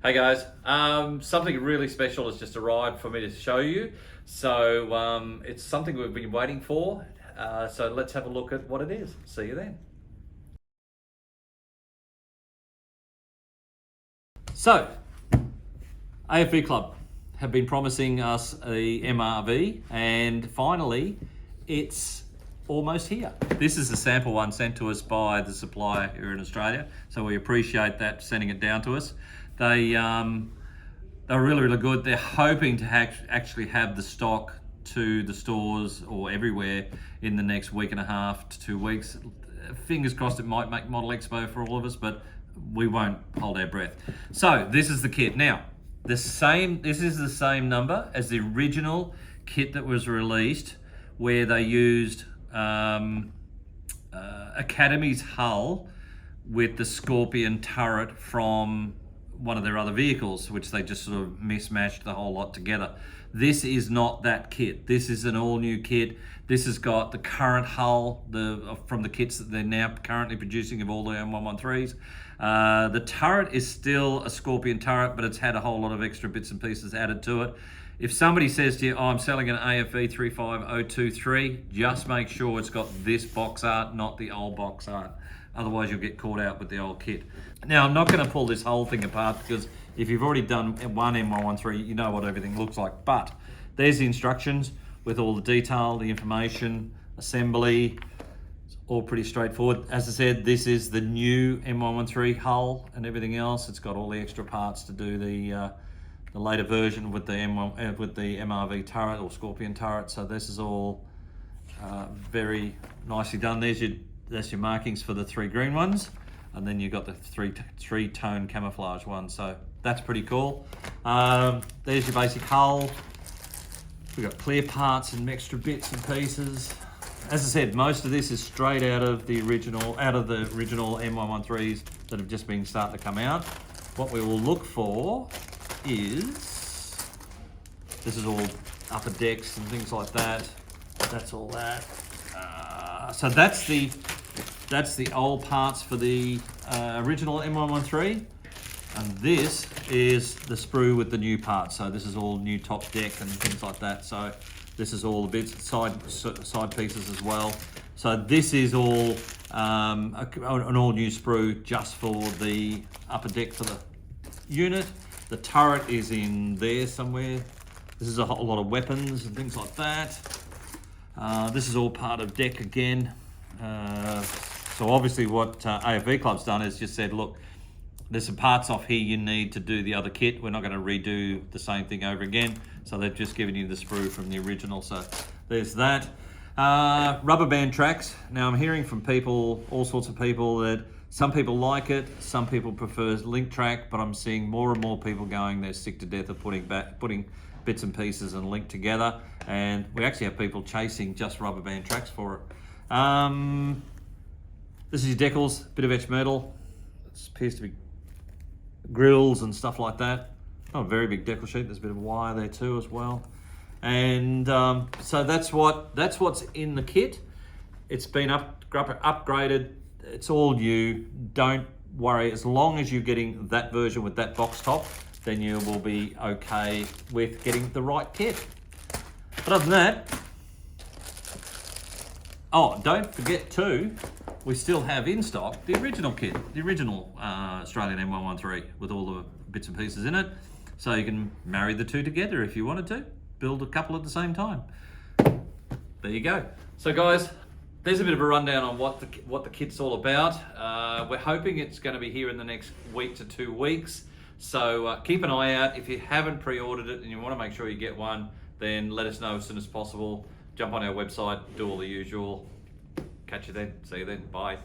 Hey guys, something really special has just arrived for me to show you. So it's something we've been waiting for. So let's have a look at what it is. See you then. So, AFV Club have been promising us a MRV, and finally it's almost here. This is the sample one sent to us by the supplier here in Australia, so we appreciate that, sending it down to us. They're really good. They're hoping to actually have the stock to the stores or everywhere in the next week and a half to 2 weeks. Fingers crossed it might make Model Expo for all of us, but we won't hold our breath. So this is the kit. Now, this is the same number as the original kit that was released, where they used Academy's hull with the Scorpion turret from one of their other vehicles, which they just sort of mismatched the whole lot together. This is not that kit. This is an all new kit. This has got the current hull from the kits that they're now currently producing of all the M113s. The turret is still a Scorpion turret, but it's had a whole lot of extra bits and pieces added to it. If somebody says to you, oh, I'm selling an AFV 35023, just make sure it's got this box art, not the old box art. Otherwise you'll get caught out with the old kit. Now, I'm not going to pull this whole thing apart, because if you've already done one M113, you know what everything looks like. But there's the instructions with all the detail, the information, assembly. It's all pretty straightforward. As I said, this is the new M113 hull and everything else. It's got all the extra parts to do the later version with the MRV turret or Scorpion turret. So this is all very nicely done. That's your markings for the 3 green ones, and then you've got the three tone camouflage one. So that's pretty cool. There's your basic hull. We've got clear parts and extra bits and pieces. As I said, most of this is straight out of the original M113s that have just been starting to come out. What we will look for is, this is all upper decks and things like that. That's all that. So that's the old parts for the original M113, and this is the sprue with the new parts. So this is all new top deck and things like that. So this is all the bits, side pieces as well. So this is all an all new sprue just for the upper deck for the unit. The turret is in there somewhere. This is a whole lot of weapons and things like that. This is all part of deck again. So obviously what AFV Club's done is just said, look, there's some parts off here you need to do the other kit. We're not going to redo the same thing over again. So they've just given you the sprue from the original. So there's that. Rubber band tracks. Now I'm hearing from people, all sorts of people, that some people like it, some people prefer link track, but I'm seeing more and more people going, they're sick to death of putting bits and pieces and link together. And we actually have people chasing just rubber band tracks for it. This is your decals, bit of etched metal. It appears to be grills and stuff like that. Not a very big decal sheet. There's a bit of wire there too as well. And so that's what's in the kit. It's been upgraded. It's all new. Don't worry. As long as you're getting that version with that box top, then you will be okay with getting the right kit. But other than that, oh, don't forget too, we still have in stock the original kit, the original Australian M113 with all the bits and pieces in it. So you can marry the two together if you wanted to, build a couple at the same time. There you go. So guys, there's a bit of a rundown on what the kit's all about. We're hoping it's going to be here in the next week to 2 weeks. So keep an eye out. If you haven't pre-ordered it and you want to make sure you get one, then let us know as soon as possible. Jump on our website, do all the usual. Catch you then. See you then. Bye.